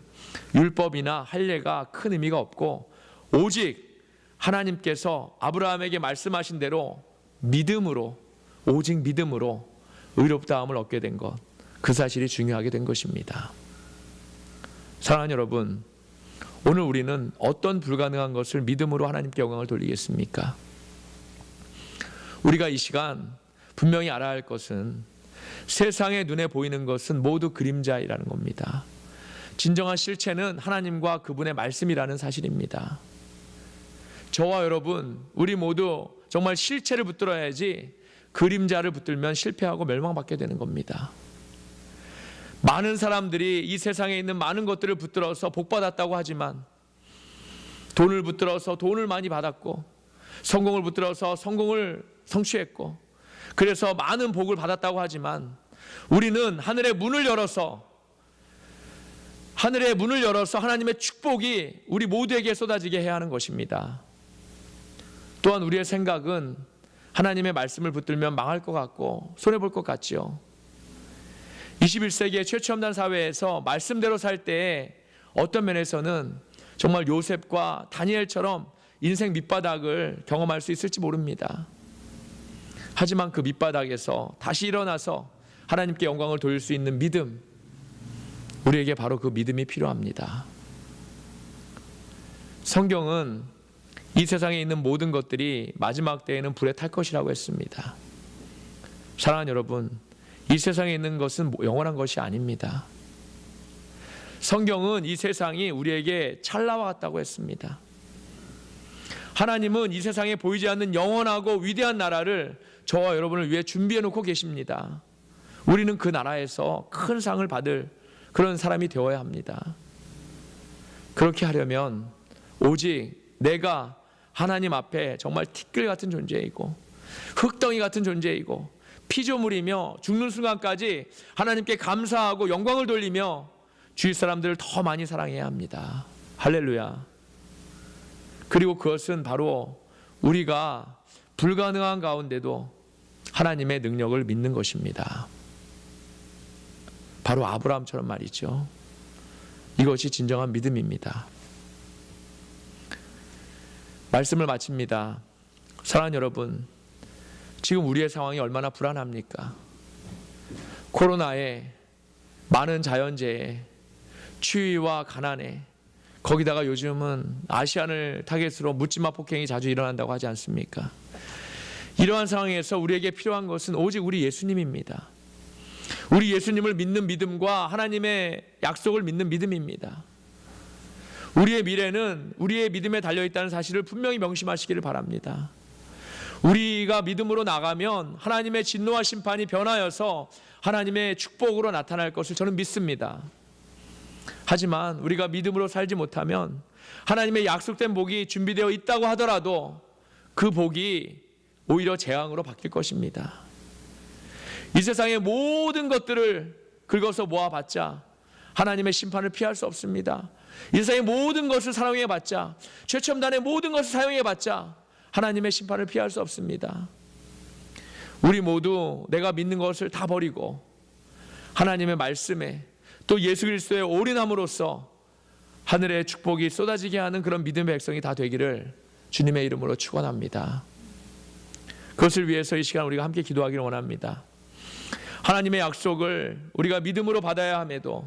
율법이나 할례가 큰 의미가 없고 오직 하나님께서 아브라함에게 말씀하신 대로 믿음으로, 오직 믿음으로 의롭다함을 얻게 된 것, 그 사실이 중요하게 된 것입니다. 사랑하는 여러분, 오늘 우리는 어떤 불가능한 것을 믿음으로 하나님께 영광을 돌리겠습니까? 우리가 이 시간 분명히 알아야 할 것은 세상의 눈에 보이는 것은 모두 그림자이라는 겁니다. 진정한 실체는 하나님과 그분의 말씀이라는 사실입니다. 저와 여러분, 우리 모두 정말 실체를 붙들어야지 그림자를 붙들면 실패하고 멸망받게 되는 겁니다. 많은 사람들이 이 세상에 있는 많은 것들을 붙들어서 복받았다고 하지만 돈을 붙들어서 돈을 많이 받았고 성공을 붙들어서 성공을 성취했고 그래서 많은 복을 받았다고 하지만 우리는 하늘의 문을 열어서 하나님의 축복이 우리 모두에게 쏟아지게 해야 하는 것입니다. 또한 우리의 생각은 하나님의 말씀을 붙들면 망할 것 같고 손해볼 것 같지요. 21세기의 최첨단 사회에서 말씀대로 살 때에 어떤 면에서는 정말 요셉과 다니엘처럼 인생 밑바닥을 경험할 수 있을지 모릅니다. 하지만 그 밑바닥에서 다시 일어나서 하나님께 영광을 돌릴 수 있는 믿음, 우리에게 바로 그 믿음이 필요합니다. 성경은 이 세상에 있는 모든 것들이 마지막 때에는 불에 탈 것이라고 했습니다. 사랑하는 여러분, 이 세상에 있는 것은 영원한 것이 아닙니다. 성경은 이 세상이 우리에게 찰나와 같다고 했습니다. 하나님은 이 세상에 보이지 않는 영원하고 위대한 나라를 저와 여러분을 위해 준비해 놓고 계십니다. 우리는 그 나라에서 큰 상을 받을 그런 사람이 되어야 합니다. 그렇게 하려면 오직 내가 하나님 앞에 정말 티끌 같은 존재이고 흙덩이 같은 존재이고 피조물이며 죽는 순간까지 하나님께 감사하고 영광을 돌리며 주위 사람들을 더 많이 사랑해야 합니다. 할렐루야. 그리고 그것은 바로 우리가 불가능한 가운데도 하나님의 능력을 믿는 것입니다. 바로 아브라함처럼 말이죠. 이것이 진정한 믿음입니다. 말씀을 마칩니다. 사랑하는 여러분, 지금 우리의 상황이 얼마나 불안합니까? 코로나에, 많은 자연재해, 추위와 가난에, 거기다가 요즘은 아시안을 타겟으로 묻지마 폭행이 자주 일어난다고 하지 않습니까? 이러한 상황에서 우리에게 필요한 것은 오직 우리 예수님입니다. 우리 예수님을 믿는 믿음과 하나님의 약속을 믿는 믿음입니다. 우리의 미래는 우리의 믿음에 달려있다는 사실을 분명히 명심하시기를 바랍니다. 우리가 믿음으로 나가면 하나님의 진노와 심판이 변하여서 하나님의 축복으로 나타날 것을 저는 믿습니다. 하지만 우리가 믿음으로 살지 못하면 하나님의 약속된 복이 준비되어 있다고 하더라도 그 복이 오히려 재앙으로 바뀔 것입니다. 이 세상의 모든 것들을 긁어서 모아봤자 하나님의 심판을 피할 수 없습니다. 이 세상의 모든 것을 사용해봤자, 최첨단의 모든 것을 사용해봤자 하나님의 심판을 피할 수 없습니다. 우리 모두 내가 믿는 것을 다 버리고 하나님의 말씀에 또 예수 그리스도에 올인함으로써 하늘의 축복이 쏟아지게 하는 그런 믿음의 백성이 다 되기를 주님의 이름으로 축원합니다. 그것을 위해서 이 시간 우리가 함께 기도하기를 원합니다. 하나님의 약속을 우리가 믿음으로 받아야 함에도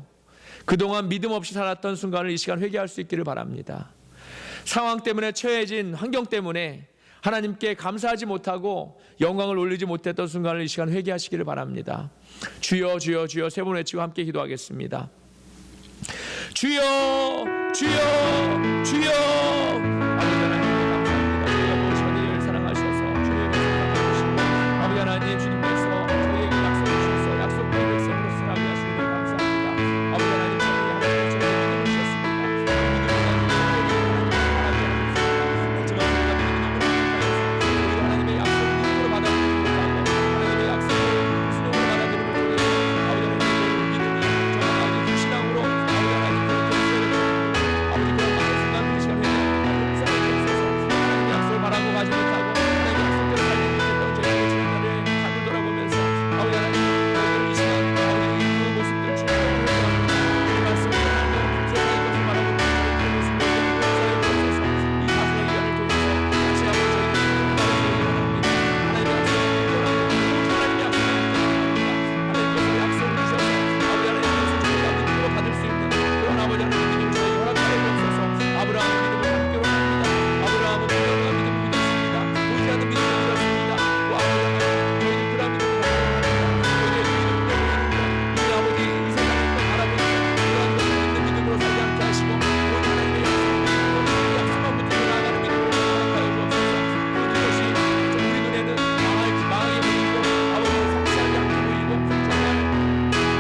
그동안 믿음 없이 살았던 순간을 이 시간 회개할 수 있기를 바랍니다. 상황 때문에 처해진 환경 때문에 하나님께 감사하지 못하고 영광을 올리지 못했던 순간을 이 시간 회개하시기를 바랍니다. 주여 주여 주여 세 번 외치고 함께 기도하겠습니다. 주여 주여 주여. 아버지 하나님 감사합니다. 저희를 사랑하셔서 주의 사랑하시고 아버지 하나님 주님께서 저희에게 약속 주셔서 약속된 백성으로 살아가게 하시니 감사합니다. 아버지 하나님 저희에게 하나님의 저희를 주셨습니다. 하나님의 약속을 믿음으로 받아들이고 하나님의 약속을 순종으로 받아들이고 아버지 하나님 믿음이 정말 아버지 신앙으로 아버지 하나님 아버지 그런 많은 순간 그 시간에 하나님의 약속을 바라고 가지 못하고 하나님의 약속대로 살지 못했던 저희의 지난날을 다시 돌아보면서 아버지 하나님 이 시간 아버지 그 모습들 주님으로 회개합니다. 이 말씀을 하나님 세상의 것을 바라고 그 모습을 사용하셔서 이 사순의 기간을 통해서 다시 한번 저희를 바라보기 원합니다. 하나님의 약속을 하나님의 약속을 주셔서 아버지 하나님께서 저희가 믿음으로 받을 수 있는 그런 아버지 하나님 믿음 저희 허락하여 주옵소서. 아브라함은 믿음을 받기 원합니다. 아브라함은 믿음과 믿음을 믿었습니다. 보이지 않는 믿음을 믿었습니다. 또 아버지 하나님 저희도 그런 믿음을 원합니다. 저희의 믿음을 이 아버지 이 세상을 바라보는 그러한 것을 믿는 믿음으로 살지 않게 하시고 오늘 하나님의 약속만 붙들고 나아가는 믿음으로 허락하여 주옵소서. 모든 것이 좀 우리 눈에는 망하게 보이고 아버지 성취하지 않게 보이고 정말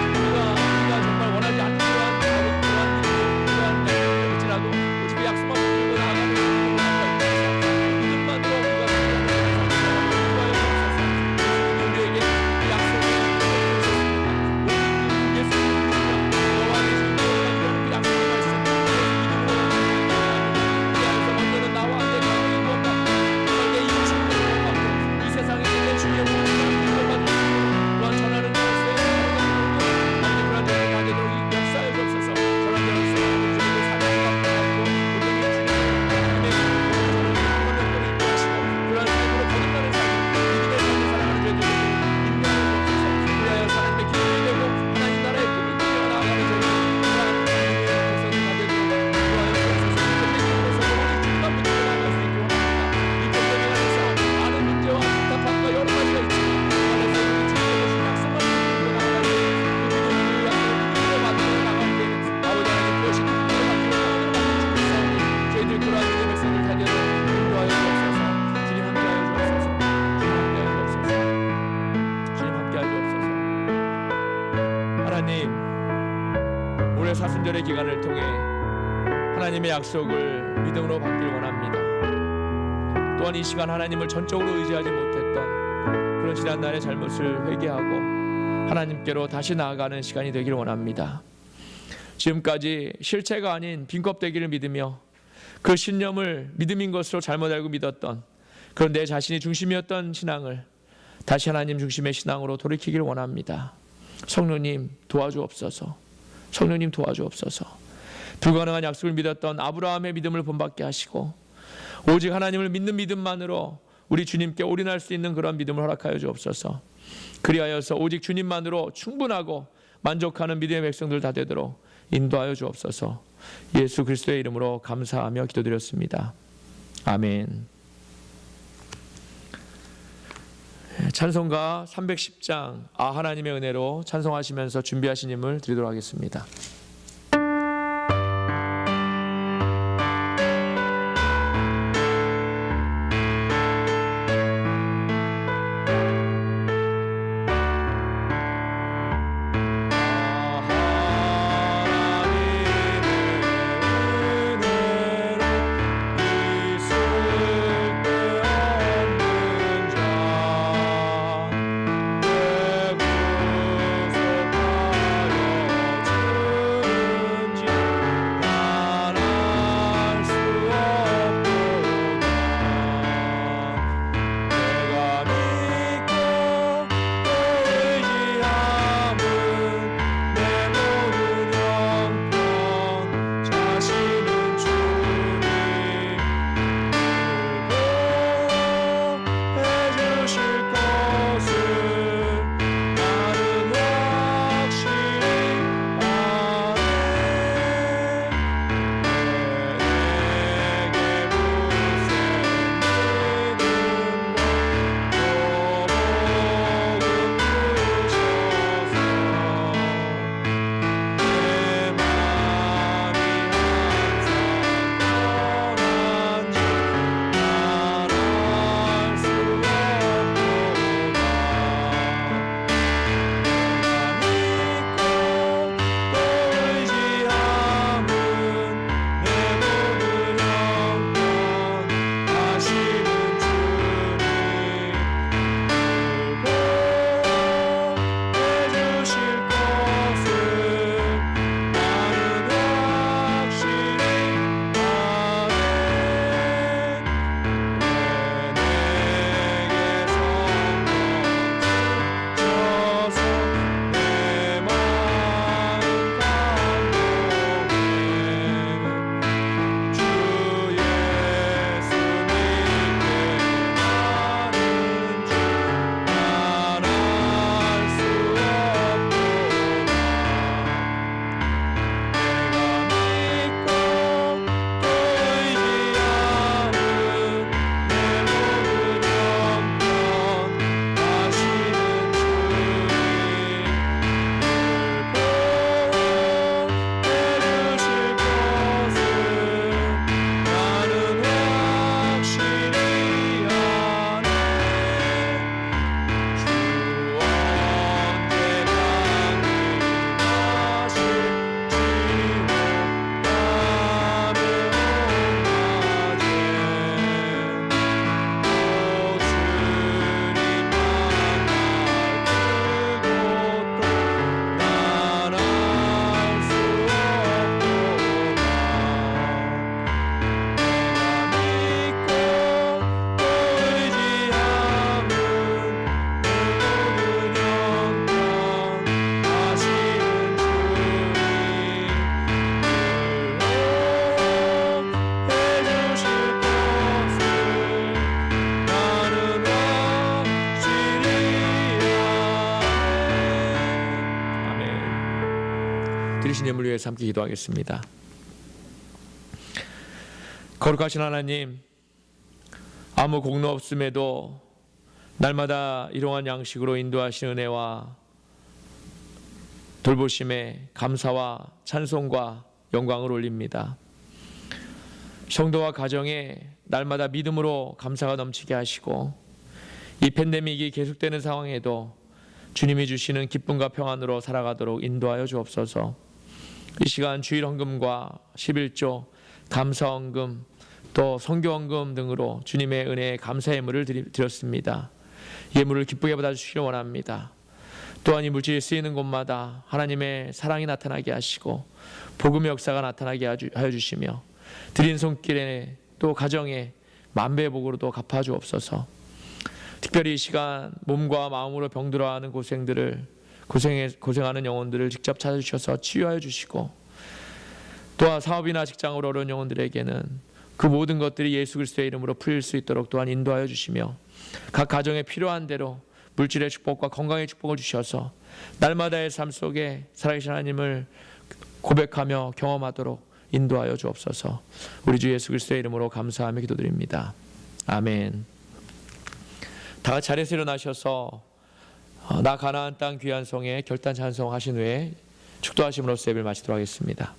우리가 정말 원하지 않는 그러한 믿음일지라도 오직 그 약속만 붙들고 나아가는 믿음으로 허락하여 주옵소서. 믿음만으로 우리가 우리에게 그 약속을 주셨습니다. 오직 예수 그리스도 너와 내 주님과 이런 그 약속의 말씀 믿음으로 이 안에서 먼저는 나와 내 가족이 구원받고 정말 내 이웃이 구원받고 이 세상에 내 주위의 모든 사람이 구원받고 또한 전하는 것에 아버지 그런 자들이 다 되도록 역사해 주옵소서. 전하는 것에 주님의 사랑을 받고 온전히 주님의 영광을 입고 하시고 그러한 삶으로 거듭나는 삶 믿음의 삶을 살아가는 저희들에게 인도하여 주옵소서. 그리하여 하나님의 기쁨이 되고 하나님 나라의 꿈을 꾸며 나아가는 저희 그러한 하나님의 백성들 다 되도록 인도하여 주옵소서. pandemi으로서 오직 주님만 붙들고 나아갈 수 있게 원합니다. 이 팬데믹 안에서 많은 문제와 답답함과 여러 가지가 있지만 그 안에서 우리 주님의 것을 약속만 붙들고 나아갈 때 그 믿음을 약속을 믿음으로 받들고 나갈 때 아버지 하나님 그것이 믿음으로 받들고 영원으로 받을 수 있사오니 저희들 그러한 믿음의 백성들 다 되도록 인도하여 주옵소서. 주님 함께하여 주옵소서. 주님 함께하여 주옵소서. 주님 함께하여 주옵소서. 하나님 올해 사순절의 기간을 통해 하나님의 약속을 믿음으로 받기를 원합니다. 또한 이 시간 하나님을 전적으로 의지하지 못했던 그런 지난날의 잘못을 회개하고 하나님께로 다시 나아가는 시간이 되기를 원합니다. 지금까지 실체가 아닌 빈껍데기를 믿으며 그 신념을 믿음인 것으로 잘못 알고 믿었던 그런 내 자신이 중심이었던 신앙을 다시 하나님 중심의 신앙으로 돌이키길 원합니다. 성령님 도와주옵소서. 성령님 도와주옵소서. 불가능한 약속을 믿었던 아브라함의 믿음을 본받게 하시고 오직 하나님을 믿는 믿음만으로 우리 주님께 올인할 수 있는 그런 믿음을 허락하여 주옵소서. 그리하여서 오직 주님만으로 충분하고 만족하는 믿음의 백성들 다 되도록 인도하여 주옵소서. 예수 그리스도의 이름으로 감사하며 기도드렸습니다. 아멘. 찬송가 310장 하나님의 은혜로 찬송하시면서 준비하신 힘을 드리도록 하겠습니다. 드리신 예물 위해서 함께 기도하겠습니다. 거룩하신 하나님, 아무 공로 없음에도 날마다 일용할 양식으로 인도하신 은혜와 돌보심에 감사와 찬송과 영광을 올립니다. 성도와 가정에 날마다 믿음으로 감사가 넘치게 하시고 이 팬데믹이 계속되는 상황에도 주님이 주시는 기쁨과 평안으로 살아가도록 인도하여 주옵소서. 이 시간 주일 헌금과 11조, 감사 헌금, 또 선교 헌금 등으로 주님의 은혜에 감사 예물을 드렸습니다. 예물을 기쁘게 받아주시길 원합니다. 또한 이 물질이 쓰이는 곳마다 하나님의 사랑이 나타나게 하시고 복음의 역사가 나타나게 하여 주시며 드린 손길에 또 가정에 만배의 복으로도 갚아주옵소서. 특별히 이 시간 몸과 마음으로 병들어하는 고생하는 영혼들을 직접 찾아주셔서 치유하여 주시고, 또한 사업이나 직장으로 어려운 영혼들에게는 그 모든 것들이 예수 그리스도의 이름으로 풀릴 수 있도록 또한 인도하여 주시며, 각 가정에 필요한 대로 물질의 축복과 건강의 축복을 주셔서 날마다의 삶 속에 살아계신 하나님을 고백하며 경험하도록 인도하여 주옵소서. 우리 주 예수 그리스도의 이름으로 감사하며 기도드립니다. 아멘. 다 같이 자리에서 일어나셔서 나 가나안 땅 귀한 성에 결단 찬송하신 후에 축도하심으로써 예배를 마치도록 하겠습니다.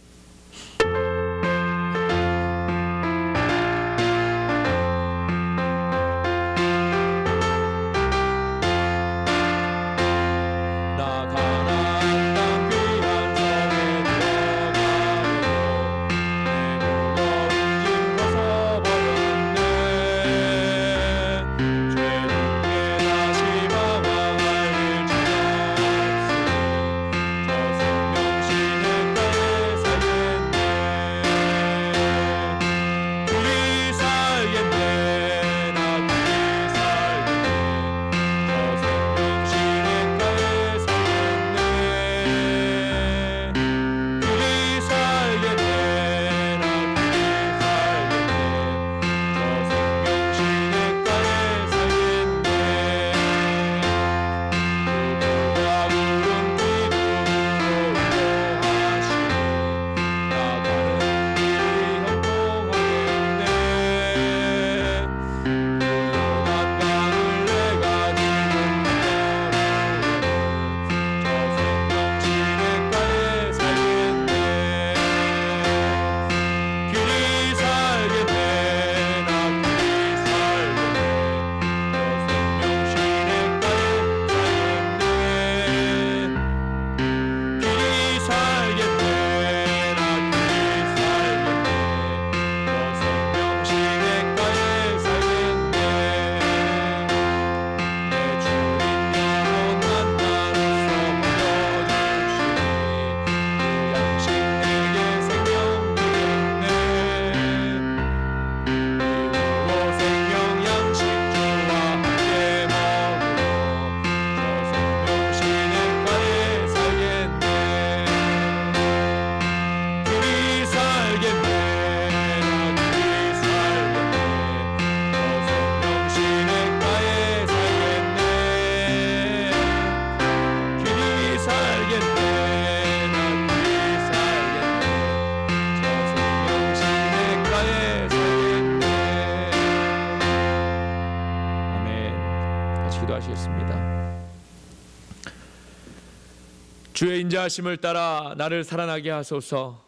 주의 인자하심을 따라 나를 살아나게 하소서.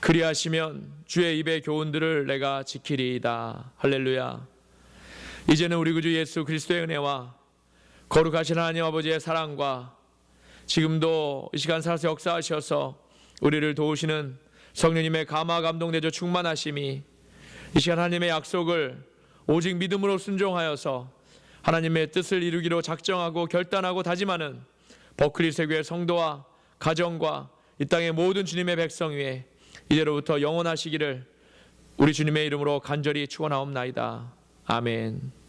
그리하시면 주의 입의 교훈들을 내가 지키리이다. 할렐루야. 이제는 우리 구주 예수 그리스도의 은혜와 거룩하신 하나님 아버지의 사랑과 지금도 이 시간 살아서 역사하셔서 우리를 도우시는 성령님의 감화 감동되어 충만하심이 이 시간 하나님의 약속을 오직 믿음으로 순종하여서 하나님의 뜻을 이루기로 작정하고 결단하고 다짐하는 버클리세 교회 성도와 가정과 이 땅의 모든 주님의 백성 위에 이제로부터 영원하시기를 우리 주님의 이름으로 간절히 축원하옵나이다. 아멘.